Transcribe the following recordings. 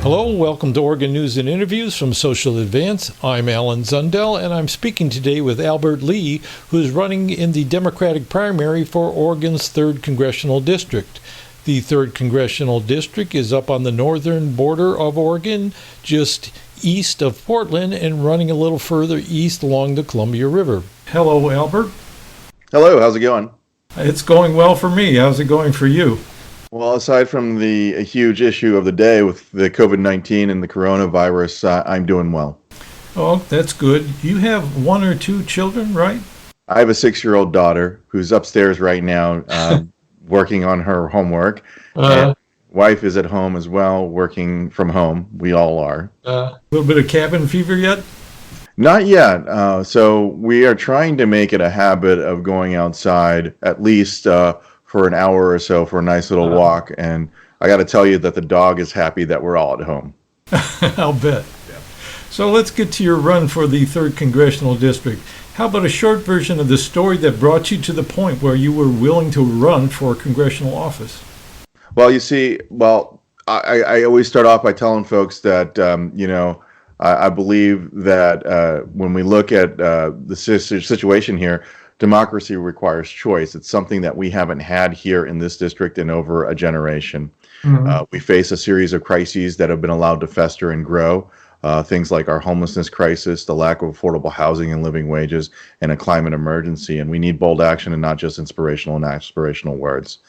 Hello, welcome to Oregon News and Interviews from Social Advance. I'm Alan Zundel, and I'm speaking today with Albert Lee, who's running in the Democratic primary for Oregon's 3rd Congressional District. The 3rd Congressional District is up on the northern border of Oregon, just east of Portland, and running a little further east along the Columbia River. Hello, Albert. Hello, how's it going? It's going well for me. How's it going for you? Well, aside from the huge issue of the day with the COVID-19 and the coronavirus, I'm doing well. Oh, that's good. You have 1 or 2 children, right? I have a 6-year-old daughter who's upstairs right now working on her homework. And wife is at home as well, working from home. We all are. A little bit of cabin fever yet? Not yet. So we are trying to make it a habit of going outside at least for an hour or so for a nice little walk. And I got to tell you that the dog is happy that we're all at home. I'll bet. Yeah. So let's get to your run for the 3rd Congressional District. How about a short version of the story that brought you to the point where you were willing to run for congressional office? Well, you see, I always start off by telling folks that, I believe that when we look at the situation here, democracy requires choice. It's something that we haven't had here in this district in over a generation. Mm-hmm. We face a series of crises that have been allowed to fester and grow. Things like our homelessness crisis, the lack of affordable housing and living wages, and a climate emergency. And we need bold action and not just inspirational and aspirational words.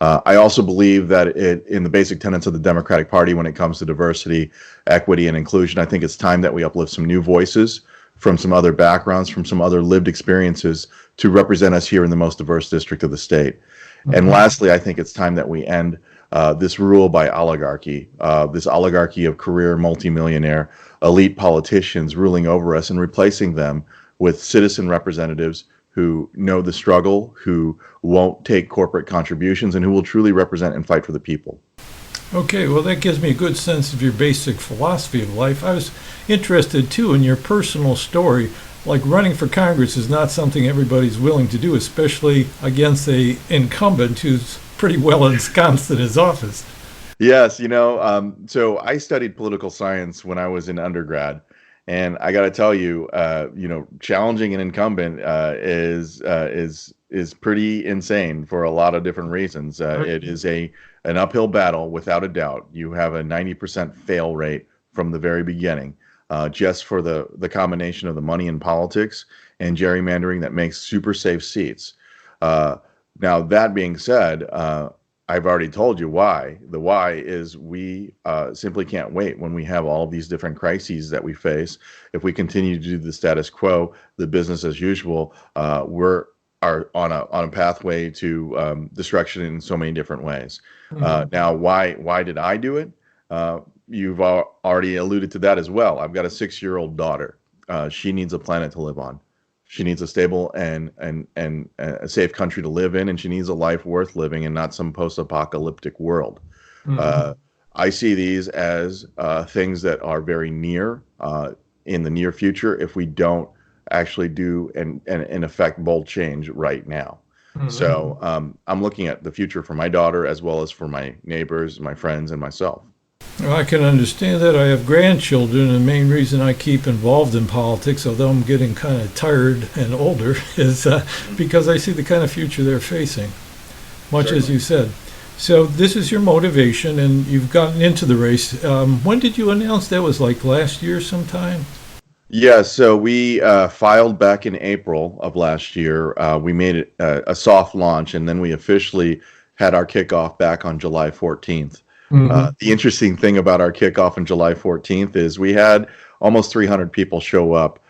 I also believe that in the basic tenets of the Democratic Party, when it comes to diversity, equity, and inclusion, I think it's time that we uplift some new voices from some other backgrounds, from some other lived experiences to represent us here in the most diverse district of the state. Mm-hmm. And lastly, I think it's time that we end this rule by oligarchy, this oligarchy of career multimillionaire elite politicians ruling over us and replacing them with citizen representatives who know the struggle, who won't take corporate contributions, and who will truly represent and fight for the people. Okay, well, that gives me a good sense of your basic philosophy of life. I was interested, too, in your personal story. Like, running for Congress is not something everybody's willing to do, especially against an incumbent who's pretty well ensconced in his office. Yes, so I studied political science when I was in undergrad. And I got to tell you, challenging an incumbent is pretty insane for a lot of different reasons. It is an uphill battle, without a doubt. You have a 90% fail rate from the very beginning, just for the combination of the money in politics and gerrymandering that makes super safe seats. Now, that being said, I've already told you why. The why is we simply can't wait when we have all of these different crises that we face. If we continue to do the status quo, the business as usual, we're on a pathway to destruction in so many different ways. Mm-hmm. Now, why did I do it? You've already alluded to that as well. I've got a 6-year-old daughter. She needs a planet to live on. She needs a stable and a safe country to live in, and she needs a life worth living and not some post-apocalyptic world. Mm-hmm. I see these as things that are very near in the near future if we don't actually do and affect bold change right now. Mm-hmm. So I'm looking at the future for my daughter as well as for my neighbors, my friends, and myself. Well, I can understand that. I have grandchildren, and the main reason I keep involved in politics, although I'm getting kind of tired and older, is because I see the kind of future they're facing, much Certainly. As you said. So this is your motivation, and you've gotten into the race. When did you announce that? Was like last year sometime? Yeah, so we filed back in April of last year. We made it a soft launch, and then we officially had our kickoff back on July 14th. Mm-hmm. The interesting thing about our kickoff on July 14th is we had almost 300 people show up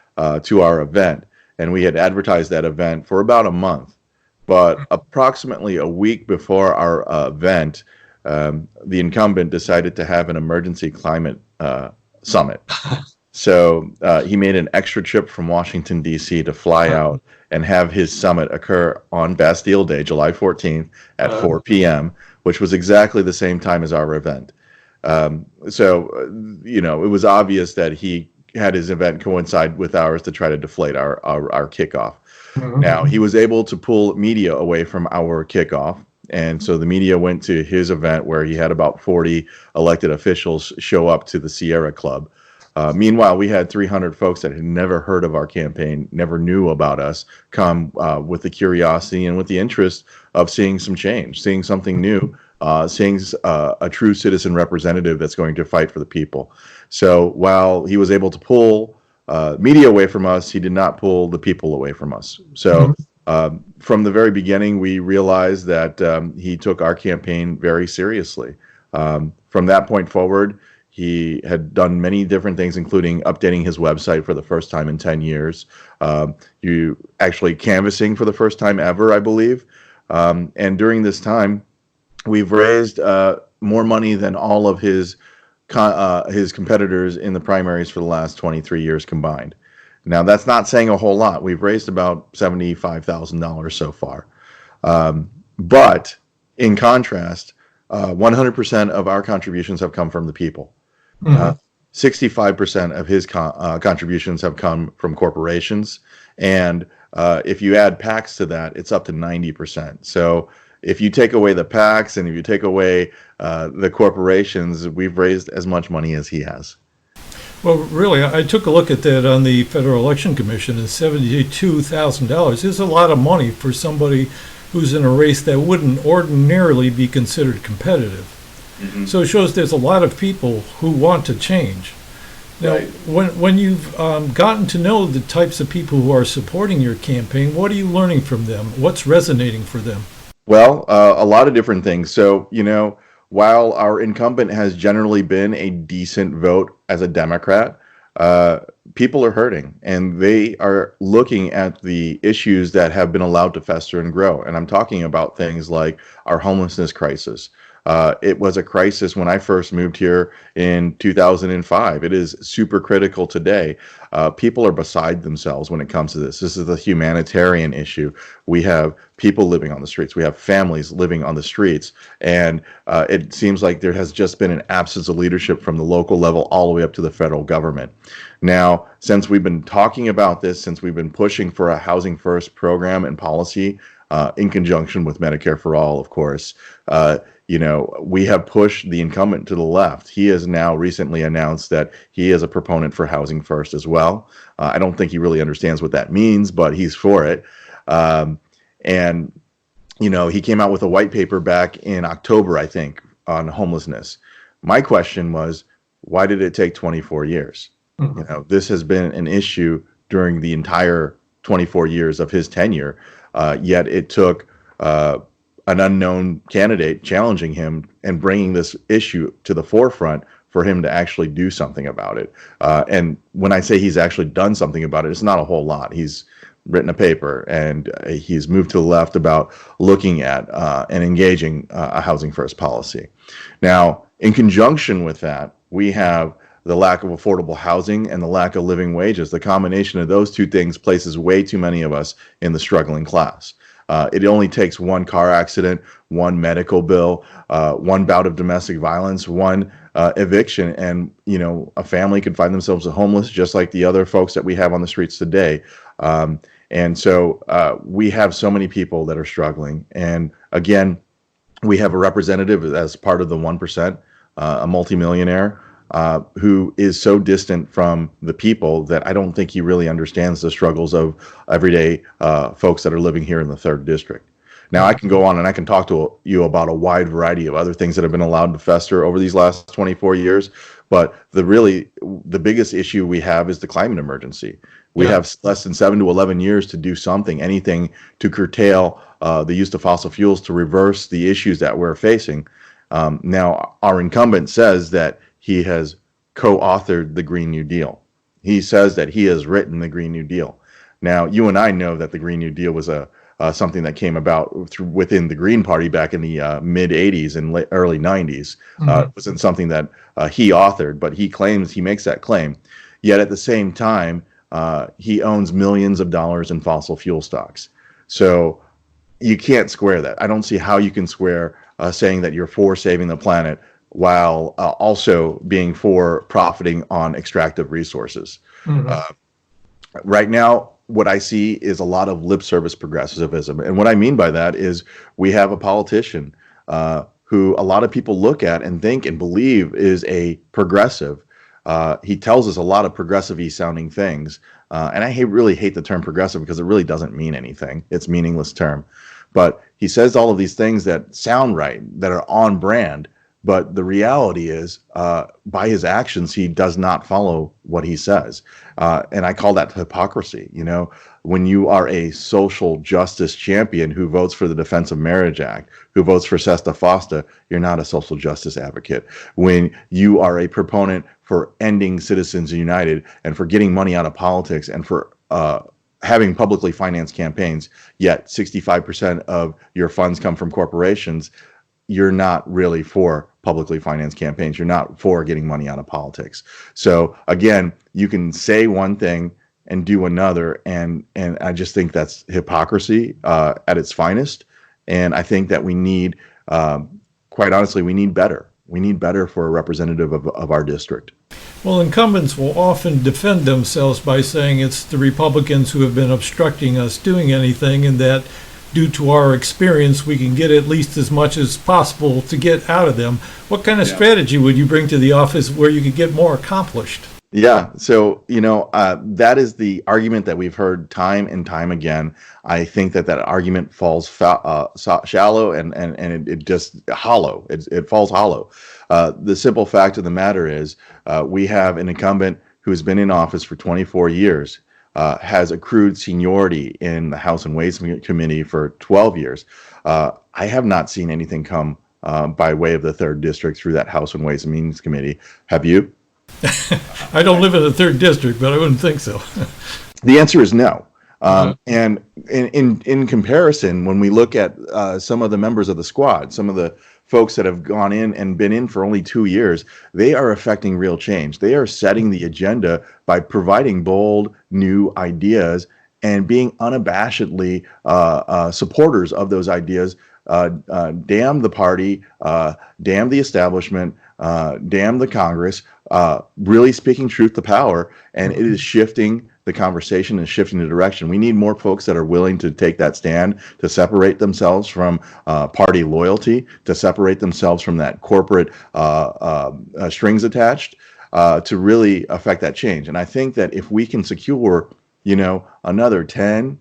to our event, and we had advertised that event for about a month. But approximately a week before our event, the incumbent decided to have an emergency climate summit. So he made an extra trip from Washington, D.C. to fly out and have his summit occur on Bastille Day, July 14th at 4 p.m., which was exactly the same time as our event. So it was obvious that he had his event coincide with ours to try to deflate our kickoff. Mm-hmm. Now, he was able to pull media away from our kickoff. And so the media went to his event where he had about 40 elected officials show up to the Sierra Club. Meanwhile, we had 300 folks that had never heard of our campaign, never knew about us, come with the curiosity and with the interest of seeing some change, seeing something new, seeing a true citizen representative that's going to fight for the people. So while he was able to pull media away from us, he did not pull the people away from us. So from the very beginning, we realized that he took our campaign very seriously. From that point forward, he had done many different things, including updating his website for the first time in 10 years. You actually canvassing for the first time ever, I believe. And during this time, we've raised more money than all of his competitors in the primaries for the last 23 years combined. Now, that's not saying a whole lot. We've raised about $75,000 so far. But in contrast, 100% of our contributions have come from the people. 65% of his contributions have come from corporations. And if you add PACs to that, it's up to 90%. So if you take away the PACs and if you take away the corporations, we've raised as much money as he has. Well, really, I took a look at that on the Federal Election Commission, and $72,000 is a lot of money for somebody who's in a race that wouldn't ordinarily be considered competitive. So it shows there's a lot of people who want to change. Now, Right. when you've gotten to know the types of people who are supporting your campaign, what are you learning from them? What's resonating for them? Well, a lot of different things. So, while our incumbent has generally been a decent vote as a Democrat, people are hurting, and they are looking at the issues that have been allowed to fester and grow. And I'm talking about things like our homelessness crisis. It was a crisis when I first moved here in 2005. It is super critical today. People are beside themselves when it comes to this. This is a humanitarian issue. We have people living on the streets. We have families living on the streets. And it seems like there has just been an absence of leadership from the local level all the way up to the federal government. Now, since we've been talking about this, since we've been pushing for a Housing First program and policy, in conjunction with Medicare for All, of course, we have pushed the incumbent to the left. He has now recently announced that he is a proponent for Housing First as well. I don't think he really understands what that means, but he's for it. And he came out with a white paper back in October, I think, on homelessness. My question was, why did it take 24 years? This has been an issue during the entire 24 years of his tenure, yet it took an unknown candidate challenging him and bringing this issue to the forefront for him to actually do something about it. And when I say he's actually done something about it, it's not a whole lot. He's written a paper, and he's moved to the left about looking at and engaging a Housing First policy. Now, in conjunction with that, we have the lack of affordable housing and the lack of living wages. The combination of those two things places way too many of us in the struggling class. It only takes one car accident, one medical bill, one bout of domestic violence, one eviction, and a family could find themselves homeless just like the other folks that we have on the streets today. And so we have so many people that are struggling. And again, we have a representative as part of the 1%, a multimillionaire, who is so distant from the people that I don't think he really understands the struggles of everyday folks that are living here in the 3rd District. Now, I can go on and I can talk to you about a wide variety of other things that have been allowed to fester over these last 24 years, but the biggest issue we have is the climate emergency. We have less than 7 to 11 years to do anything to curtail the use of fossil fuels, to reverse the issues that we're facing. Now, our incumbent says that he has co-authored the Green New Deal. He says that he has written the Green New Deal. Now, you and I know that the Green New Deal was something that came about within the Green Party back in the mid 80s and early 90s. It wasn't something that he authored, but he makes that claim. Yet at the same time, he owns millions of dollars in fossil fuel stocks. So you can't square that. I don't see how you can square saying that you're for saving the planet while also being for profiting on extractive resources. Right now, what I see is a lot of lip service progressivism. And what I mean by that is we have a politician who a lot of people look at and think and believe is a progressive. He tells us a lot of progressive-y sounding things. And I really hate the term progressive because it really doesn't mean anything. It's a meaningless term. But he says all of these things that sound right, that are on brand. But the reality is, by his actions, he does not follow what he says. And I call that hypocrisy. You know, when you are a social justice champion who votes for the Defense of Marriage Act, who votes for Sesta Fosta, you're not a social justice advocate. When you are a proponent for ending Citizens United and for getting money out of politics and for having publicly financed campaigns, yet 65% of your funds come from corporations, you're not really for publicly financed campaigns. You're not for getting money out of politics. So again, you can say one thing and do another, and I just think that's hypocrisy at its finest. And I think that we need, quite honestly, we need better. We need better for a representative of our district. Well, incumbents will often defend themselves by saying it's the Republicans who have been obstructing us doing anything, and that due to our experience, we can get at least as much as possible to get out of them. What kind of strategy would you bring to the office where you could get more accomplished? Yeah, so, you know, that is the argument that we've heard time and time again. I think that argument falls shallow and it just hollow. It falls hollow. The simple fact of the matter is we have an incumbent who's been in office for 24 years. Has accrued seniority in the House and Ways Committee for 12 years. I have not seen anything come by way of the 3rd District through that House and Ways and Means Committee. Have you? I don't live in the 3rd District, but I wouldn't think so. The answer is no. And in comparison, when we look at some of the members of the squad, some of the folks that have gone in and been in for only 2 years, they are affecting real change. They are setting the agenda by providing bold, new ideas and being unabashedly supporters of those ideas. Damn the party, damn the establishment, damn the Congress, really speaking truth to power. And it is shifting the conversation and shifting the direction. We need more folks that are willing to take that stand, to separate themselves from party loyalty, to separate themselves from that corporate strings attached, to really affect that change. And I think that if we can secure, you know, another 10,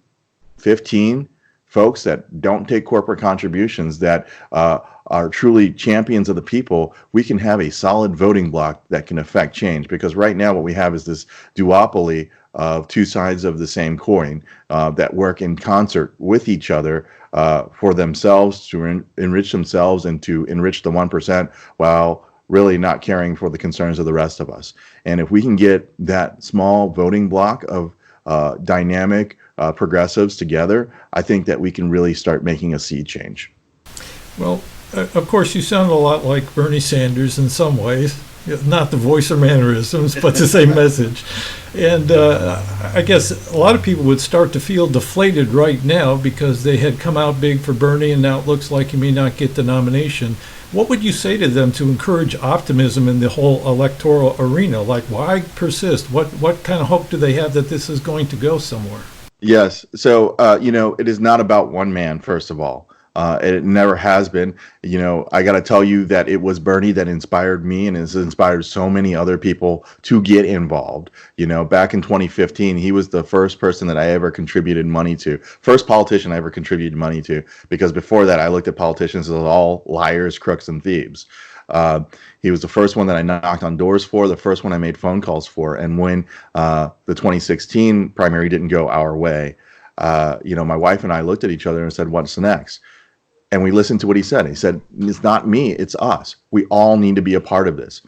15 folks that don't take corporate contributions, that are truly champions of the people, we can have a solid voting bloc that can affect change. Because right now what we have is this duopoly of two sides of the same coin that work in concert with each other for themselves, to enrich themselves and to enrich the 1%, while really not caring for the concerns of the rest of us. And if we can get that small voting bloc of dynamic progressives together, I think that we can really start making a sea change. Well, of course, you sound a lot like Bernie Sanders in some ways. Not the voice or mannerisms, but the same message. And I guess a lot of people would start to feel deflated right now because they had come out big for Bernie, and now it looks like he may not get the nomination. What would you say to them to encourage optimism in the whole electoral arena? Like, why persist? What kind of hope do they have that this is going to go somewhere? Yes. So, you know, it is not about one man, first of all. It never has been. You know, I got to tell you that it was Bernie that inspired me and has inspired so many other people to get involved. You know, back in 2015, he was the first person that I ever contributed money to, first politician I ever contributed money to, because before that, I looked at politicians as all liars, crooks, and thieves. He was the first one that I knocked on doors for, the first one I made phone calls for. And when the 2016 primary didn't go our way, you know, my wife and I looked at each other and said, what's next? And we listened to what he said. He said, it's not me, it's us. We all need to be a part of this.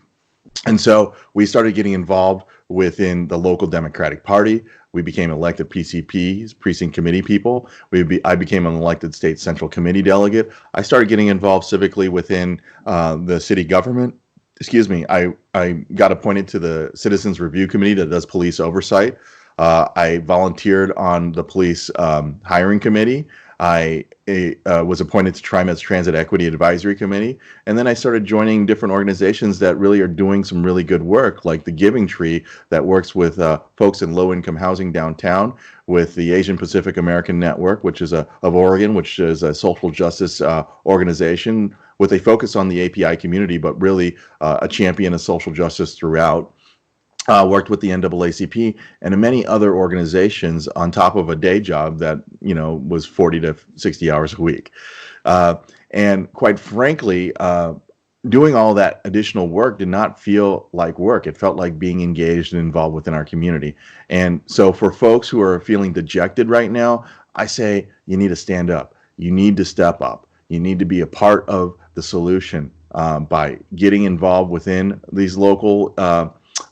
And so we started getting involved within the local Democratic Party. We became elected PCPs, precinct committee people. I became an elected state central committee delegate. I started getting involved civically within the city government. Excuse me. I got appointed to the Citizens Review Committee that does police oversight. I volunteered on the police hiring committee. I was appointed to TriMet's Transit Equity Advisory Committee, and then I started joining different organizations that really are doing some really good work, like the Giving Tree that works with folks in low-income housing downtown, with the Asian Pacific American Network, which is of Oregon, which is a social justice organization with a focus on the API community, but really a champion of social justice throughout. Worked with the NAACP and many other organizations on top of a day job that, was 40 to 60 hours a week. And quite frankly, doing all that additional work did not feel like work. It felt like being engaged and involved within our community. And so for folks who are feeling dejected right now, I say you need to stand up. You need to step up. You need to be a part of the solution by getting involved within these local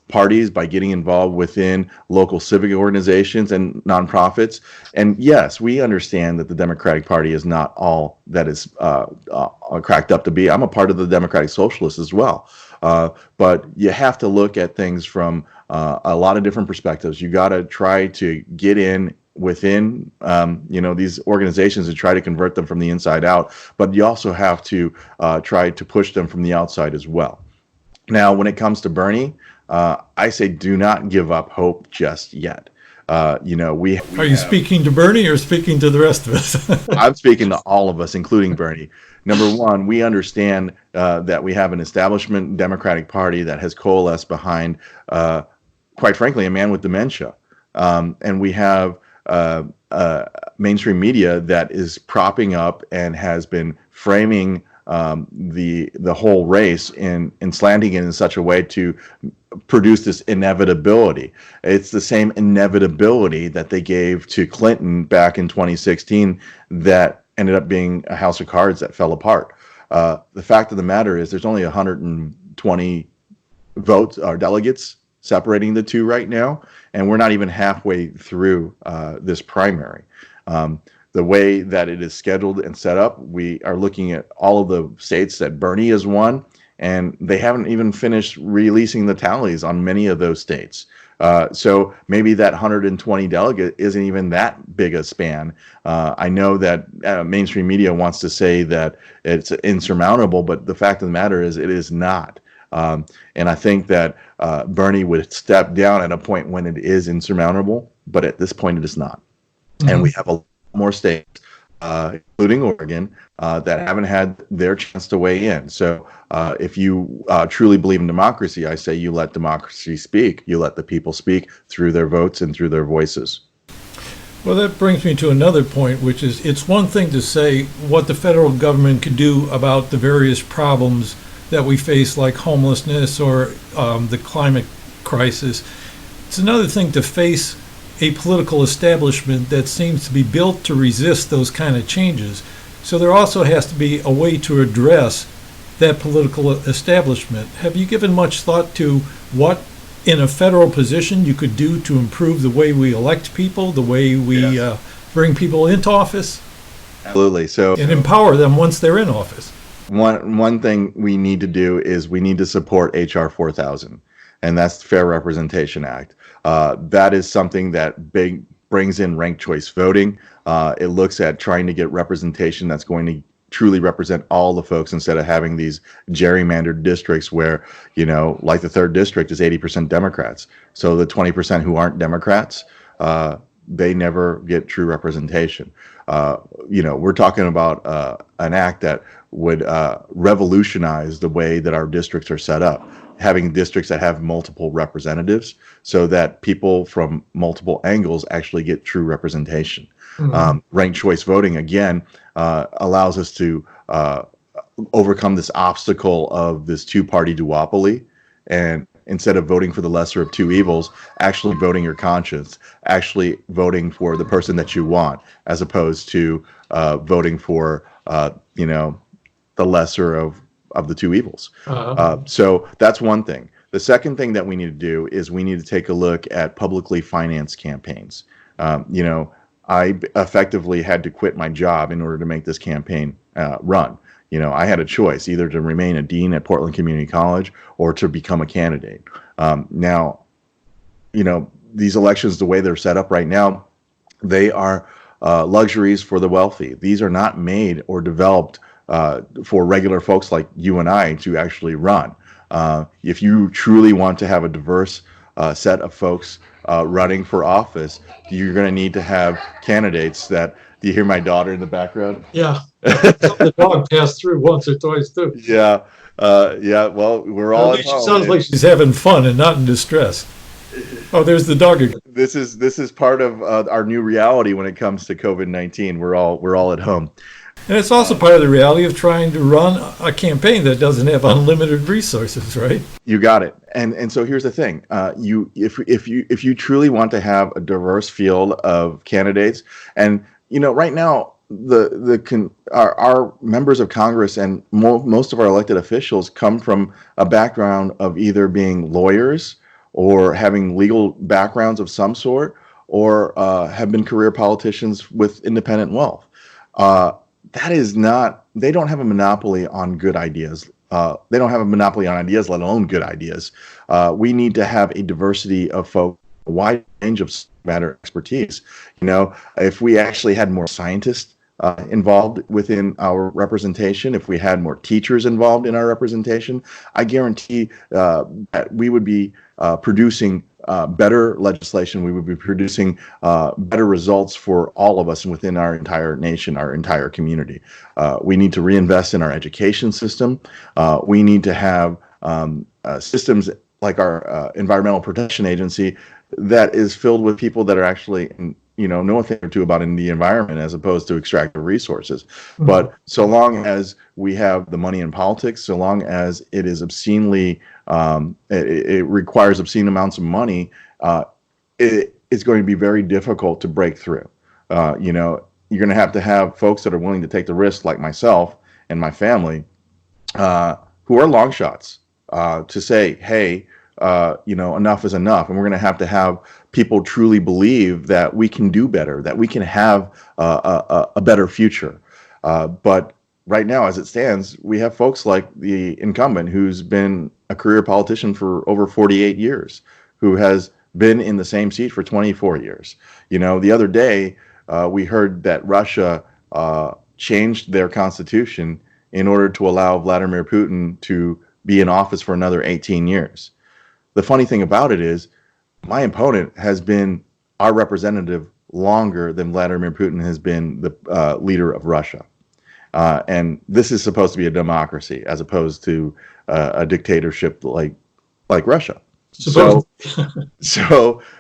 parties, by getting involved within local civic organizations and nonprofits. And yes, we understand that the Democratic Party is not all that is cracked up to be. I'm a part of the Democratic Socialists as well. But you have to look at things from a lot of different perspectives. You got to try to get in within these organizations and try to convert them from the inside out, but you also have to try to push them from the outside as well. Now, when it comes to Bernie, I say do not give up hope just yet. Are you speaking to Bernie or speaking to the rest of us? I'm speaking to all of us, including Bernie. Number one, we understand that we have an establishment Democratic Party that has coalesced behind, quite frankly, a man with dementia. And we have mainstream media that is propping up and has been framing the whole race and slanting it in such a way to produce this inevitability. It's the same inevitability that they gave to Clinton back in 2016 that ended up being a house of cards that fell apart. The fact of the matter is there's only 120 votes or delegates separating the two right now, and we're not even halfway through this primary. The way that it is scheduled and set up, we are looking at all of the states that Bernie has won, and they haven't even finished releasing the tallies on many of those states. So maybe that 120 delegate isn't even that big a span. I know that mainstream media wants to say that it's insurmountable, but the fact of the matter is it is not. And I think that Bernie would step down at a point when it is insurmountable, but at this point it is not. Mm-hmm. And we have a more states, including Oregon, that haven't had their chance to weigh in. So if you truly believe in democracy, I say you let democracy speak. You let the people speak through their votes and through their voices. Well, that brings me to another point, which is it's one thing to say what the federal government could do about the various problems that we face, like homelessness or the climate crisis. It's another thing to face a political establishment that seems to be built to resist those kind of changes. So there also has to be a way to address that political establishment. Have you given much thought to what, in a federal position, you could do to improve the way we elect people, the way we bring people into office? Absolutely. And empower them once they're in office. One thing we need to do is we need to support H.R. 4000, and that's the Fair Representation Act. That is something that brings in ranked choice voting. It looks at trying to get representation that's going to truly represent all the folks instead of having these gerrymandered districts where, like the 3rd district is 80% Democrats. So the 20% who aren't Democrats, they never get true representation. We're talking about an act that would revolutionize the way that our districts are set up, having districts that have multiple representatives so that people from multiple angles actually get true representation. Mm-hmm. Ranked choice voting, again, allows us to overcome this obstacle of this two-party duopoly, and instead of voting for the lesser of two evils, actually voting your conscience, actually voting for the person that you want, as opposed to voting for, the lesser of the two evils. Uh-huh. So that's one thing. The second thing that we need to do is we need to take a look at publicly financed campaigns. I effectively had to quit my job in order to make this campaign run. I had a choice, either to remain a dean at Portland Community College or to become a candidate. Now, these elections, the way they're set up right now, they are luxuries for the wealthy. These are not made or developed for regular folks like you and I to actually run. If you truly want to have a diverse set of folks running for office, you're going to need to have candidates that. Do you hear my daughter in the background? Yeah. The dog passed through once or twice too. Yeah. Yeah. Well, we're all at home. Sounds like she's having fun and not in distress. Oh, there's the dog again. This is part of our new reality when it comes to COVID-19. We're all at home. And it's also part of the reality of trying to run a campaign that doesn't have unlimited resources, right? You got it. And so here's the thing: if you truly want to have a diverse field of candidates, and right now our members of Congress and most of our elected officials come from a background of either being lawyers or having legal backgrounds of some sort, or have been career politicians with independent wealth. That is not, they don't have a monopoly on good ideas. They don't have a monopoly on ideas, let alone good ideas. We need to have a diversity of folks, a wide range of matter expertise. If we actually had more scientists involved within our representation, if we had more teachers involved in our representation, I guarantee that we would be producing better legislation. We would be producing better results for all of us within our entire nation, our entire community. We need to reinvest in our education system. We need to have systems like our Environmental Protection Agency that is filled with people that are actually know a thing or two about in the environment as opposed to extractive resources. Mm-hmm. But so long as we have the money in politics, so long as it is obscenely, it requires obscene amounts of money, it's going to be very difficult to break through. You're going to have folks that are willing to take the risk, like myself and my family, who are long shots, to say, hey, enough is enough. And we're going to have people truly believe that we can do better, that we can have a better future. But right now, as it stands, we have folks like the incumbent who's been a career politician for over 48 years, who has been in the same seat for 24 years. The other day, we heard that Russia changed their constitution in order to allow Vladimir Putin to be in office for another 18 years. The funny thing about it is, my opponent has been our representative longer than Vladimir Putin has been the leader of Russia. And this is supposed to be a democracy as opposed to a dictatorship like Russia. So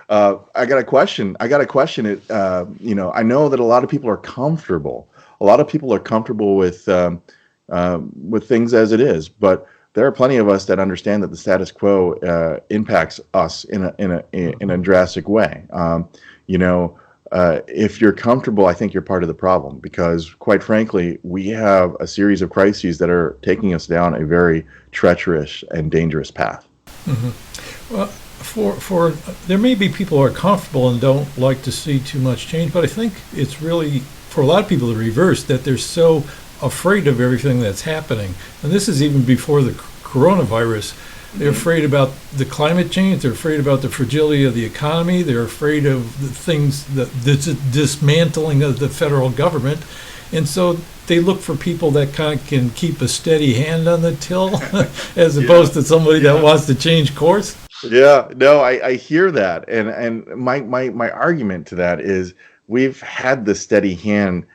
I got a question. It. I know that a lot of people are comfortable. A lot of people are comfortable with things as it is, but there are plenty of us that understand that the status quo impacts us in a drastic way. If you're comfortable, I think you're part of the problem, because quite frankly, we have a series of crises that are taking us down a very treacherous and dangerous path. Mm-hmm. Well, for there may be people who are comfortable and don't like to see too much change, but I think it's really, for a lot of people, the reverse, that they're so afraid of everything that's happening. And this is even before the coronavirus. They're afraid about the climate change. They're afraid about the fragility of the economy. They're afraid of the things, the dismantling of the federal government. And so they look for people that kind of can keep a steady hand on the till as opposed to somebody that wants to change course. Yeah, no, I hear that. And my argument to that is, we've had the steady hand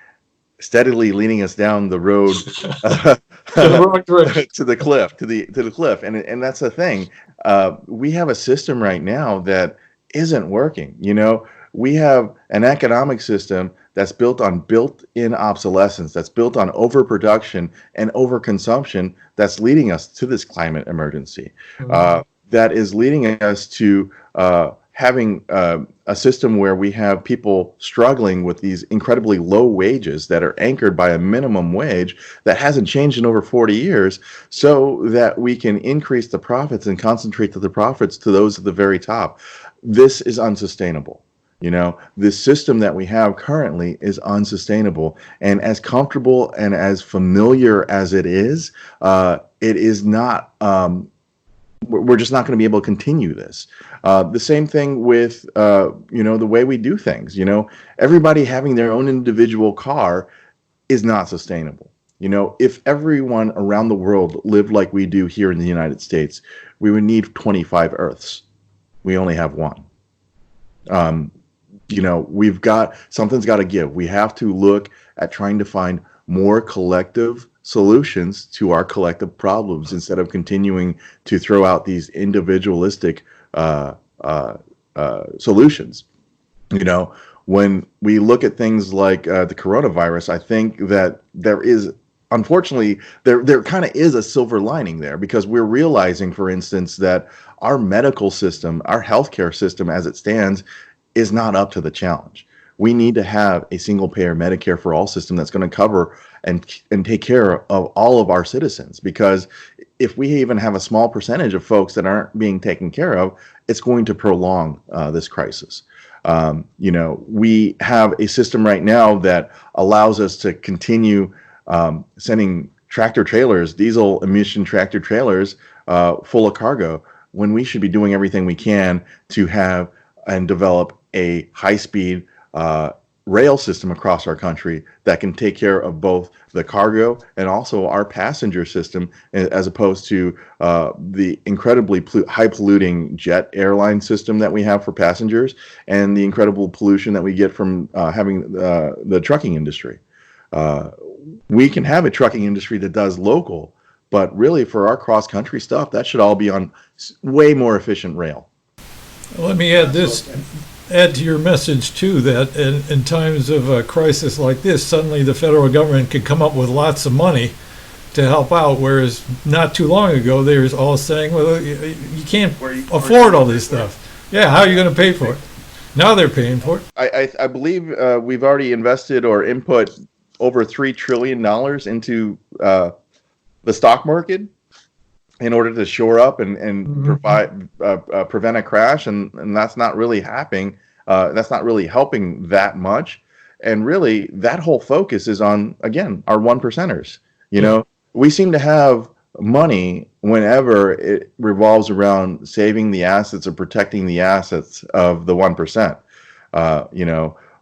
steadily leading us down the road to the cliff. And that's the thing. We have a system right now that isn't working. We have an economic system that's built on built-in obsolescence, that's built on overproduction and overconsumption, that's leading us to this climate emergency. Mm-hmm. That is leading us to having a system where we have people struggling with these incredibly low wages that are anchored by a minimum wage that hasn't changed in over 40 years, so that we can increase the profits and concentrate the profits to those at the very top. This is unsustainable. This system that we have currently is unsustainable. And as comfortable and as familiar as it is not we're just not going to be able to continue this. The same thing with the way we do things. Everybody having their own individual car is not sustainable. If everyone around the world lived like we do here in the United States, we would need 25 Earths. We only have one. Something's got to give. We have to look at trying to find more collective solutions to our collective problems instead of continuing to throw out these individualistic solutions. When we look at things like the coronavirus, I think that unfortunately, there kind of is a silver lining there, because we're realizing, for instance, that our medical system, our healthcare system as it stands, is not up to the challenge. We need to have a single payer Medicare for all system that's going to cover and take care of all of our citizens, because if we even have a small percentage of folks that aren't being taken care of, it's going to prolong this crisis. We have a system right now that allows us to continue sending tractor trailers, diesel emission tractor trailers full of cargo, when we should be doing everything we can to have and develop a high-speed rail system across our country that can take care of both the cargo and also our passenger system, as opposed to the incredibly high-polluting jet airline system that we have for passengers, and the incredible pollution that we get from having the trucking industry. We can have a trucking industry that does local, but really for our cross-country stuff, that should all be on way more efficient rail. Let me add to your message too, that in times of a crisis like this, suddenly the federal government can come up with lots of money to help out, whereas not too long ago they were all saying, well, you can't afford all this stuff. Yeah, how are you going to pay for it? Now they're paying for it. I believe we've already invested or input over $3 trillion into the stock market in order to shore up and provide prevent a crash, and that's not really happening. That's not really helping that much. And really, that whole focus is on, again, our one percenters. We seem to have money whenever it revolves around saving the assets or protecting the assets of the 1%.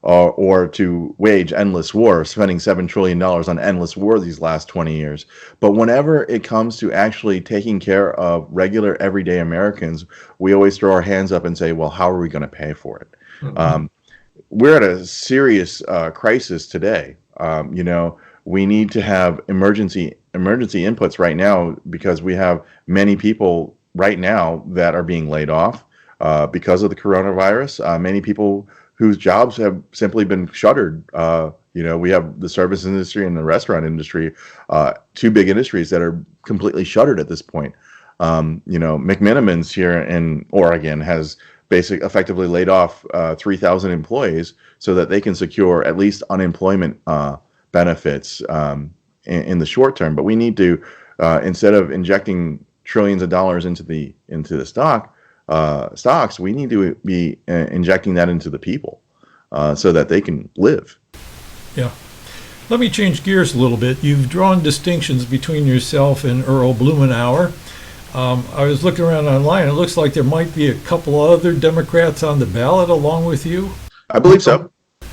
Or to wage endless war, spending $7 trillion on endless war these last 20 years. But whenever it comes to actually taking care of regular, everyday Americans, we always throw our hands up and say, well, how are we going to pay for it? We're at a serious crisis today. We need to have emergency inputs right now, because we have many people right now that are being laid off because of the coronavirus. Many people whose jobs have simply been shuttered. We have the service industry and the restaurant industry, two big industries that are completely shuttered at this point. McMenamins here in Oregon has effectively laid off 3,000 employees so that they can secure at least unemployment benefits in the short term. But we need to, instead of injecting trillions of dollars into the stocks, we need to be injecting that into the people so that they can live. Yeah. Let me change gears a little bit. You've drawn distinctions between yourself and Earl Blumenauer. I was looking around online. It looks like there might be a couple other Democrats on the ballot along with you. I believe so.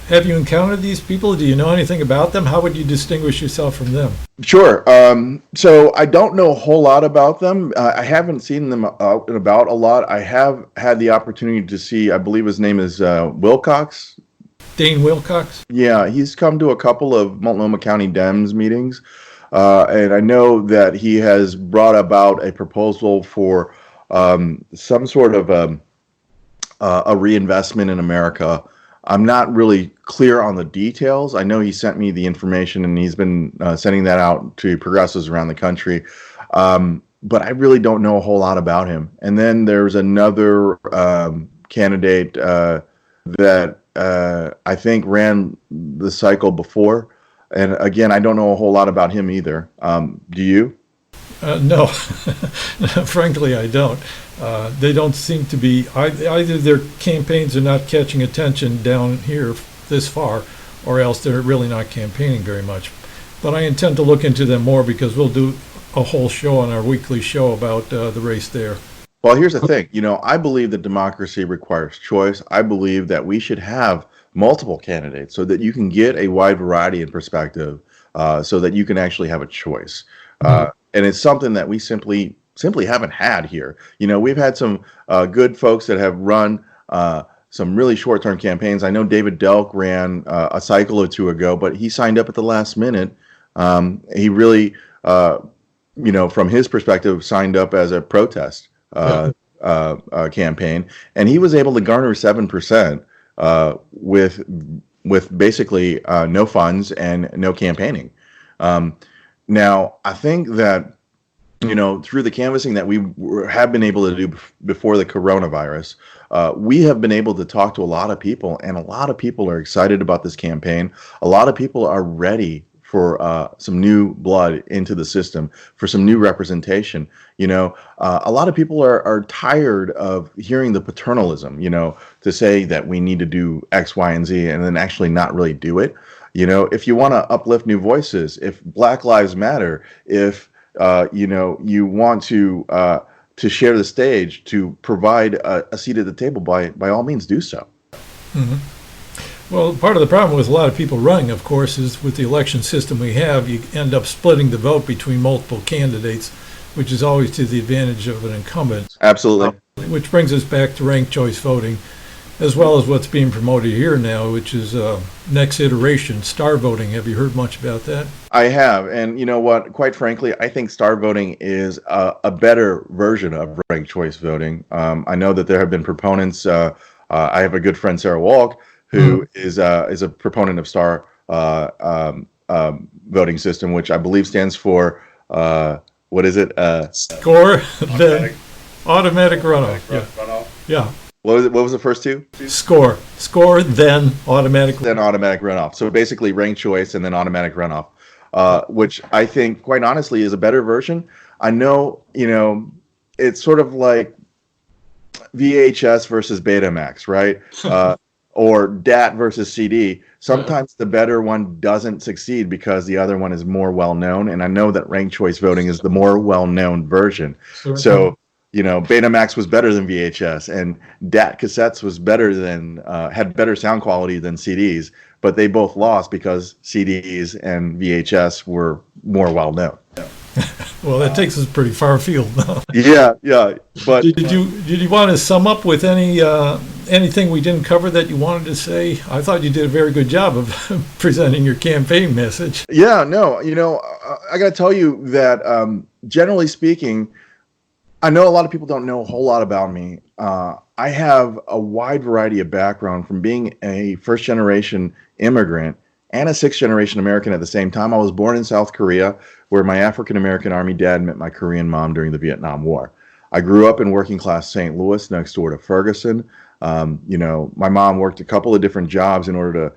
Have you encountered these people? Do you know anything about them? How would you distinguish yourself from them? Sure. So I don't know a whole lot about them. I haven't seen them out and about a lot. I have had the opportunity to see, I believe his name is Wilcox. Dane Wilcox? Yeah, he's come to a couple of Multnomah County Dems meetings. And I know that he has brought about a proposal for some sort of a reinvestment in America. I'm not really clear on the details. I know he sent me the information, and he's been sending that out to progressives around the country. But I really don't know a whole lot about him. And then there's another candidate that I think ran the cycle before. And again, I don't know a whole lot about him either. Do you? No, frankly, I don't. They don't seem to be, either their campaigns are not catching attention down here this far, or else they're really not campaigning very much. But I intend to look into them more, because we'll do a whole show on our weekly show about the race there. Well, here's the thing. I believe that democracy requires choice. I believe that we should have multiple candidates so that you can get a wide variety in perspective, so that you can actually have a choice. And it's something that we simply haven't had here. We've had some good folks that have run some really short-term campaigns. I know David Delk ran a cycle or two ago, but he signed up at the last minute. He really, from his perspective, signed up as a protest campaign, and he was able to garner 7% with basically no funds and no campaigning. Now, I think that through the canvassing that we have been able to do before the coronavirus, we have been able to talk to a lot of people, and a lot of people are excited about this campaign. A lot of people are ready for some new blood into the system, for some new representation. A lot of people are tired of hearing the paternalism, to say that we need to do X, Y, and Z, and then actually not really do it. If you want to uplift new voices, if Black Lives Matter, if you want to share the stage, to provide a seat at the table, by all means do so. Mm-hmm. Well, part of the problem with a lot of people running, of course, is with the election system we have, you end up splitting the vote between multiple candidates, which is always to the advantage of an incumbent. Absolutely. Which brings us back to ranked choice voting, as well as what's being promoted here now, which is next iteration, star voting. Have you heard much about that? I have, and you know what? Quite frankly, I think star voting is a better version of ranked choice voting. I know that there have been proponents. I have a good friend, Sarah Walk, who is a proponent of star voting system, which I believe stands for what is it? Score, then automatic runoff. Runoff. Yeah. What was the first two? Score, then automatic. Then automatic runoff. So basically, ranked choice and then automatic runoff, which I think, quite honestly, is a better version. I know, it's sort of like VHS versus Betamax, right? Or DAT versus CD. Sometimes the better one doesn't succeed because the other one is more well-known, and I know that ranked choice voting is the more well-known version. Sure. So, Betamax was better than VHS, and DAT cassettes was better than, had better sound quality than CDs, but they both lost because CDs and VHS were more well-known. Well, that takes us pretty far afield now. Yeah. But did you want to sum up with anything we didn't cover that you wanted to say? I thought you did a very good job of presenting your campaign message. Yeah, no, I got to tell you that generally speaking, I know a lot of people don't know a whole lot about me. I have a wide variety of background, from being a first-generation immigrant and a sixth-generation American at the same time. I was born in South Korea, where my African-American Army dad met my Korean mom during the Vietnam War. I grew up in working-class St. Louis, next door to Ferguson. My mom worked a couple of different jobs in order to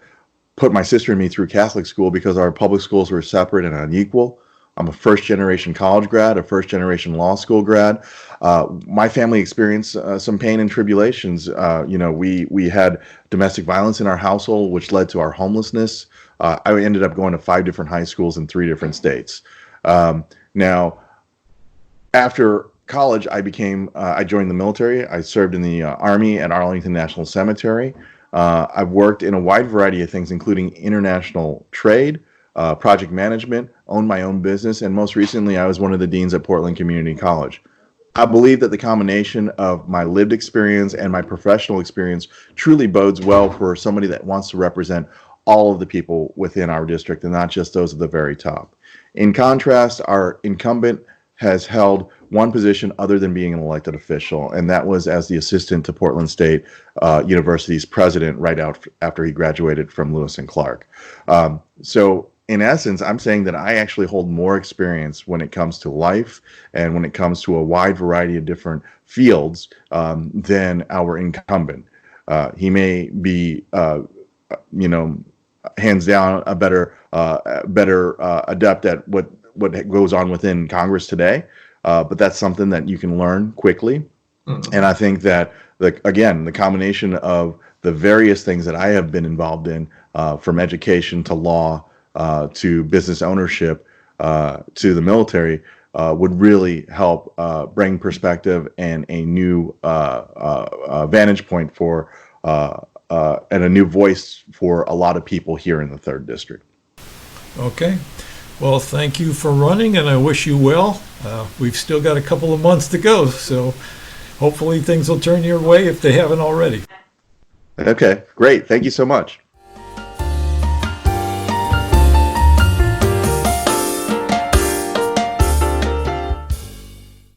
put my sister and me through Catholic school because our public schools were separate and unequal. I'm a first-generation college grad, a first-generation law school grad. My family experienced some pain and tribulations. We had domestic violence in our household, which led to our homelessness. I ended up going to 5 different high schools in 3 different states. Now, after college, I joined the military. I served in the Army at Arlington National Cemetery. I've worked in a wide variety of things, including international trade, project management, owned my own business, and most recently, I was one of the deans at Portland Community College. I believe that the combination of my lived experience and my professional experience truly bodes well for somebody that wants to represent all of the people within our district and not just those at the very top. In contrast, our incumbent has held one position other than being an elected official, and that was as the assistant to Portland State University's president right after he graduated from Lewis and Clark. So in essence, I'm saying that I actually hold more experience when it comes to life and when it comes to a wide variety of different fields than our incumbent. He may be, hands down, a better adept at what goes on within Congress today, but that's something that you can learn quickly. Mm-hmm. And I think that the combination of the various things that I have been involved in, from education to law, to business ownership, to the military, would really help bring perspective and a new vantage point for and a new voice for a lot of people here in the 3rd District. Okay. Well, thank you for running, and I wish you well. We've still got a couple of months to go, so hopefully things will turn your way if they haven't already. Okay, great. Thank you so much.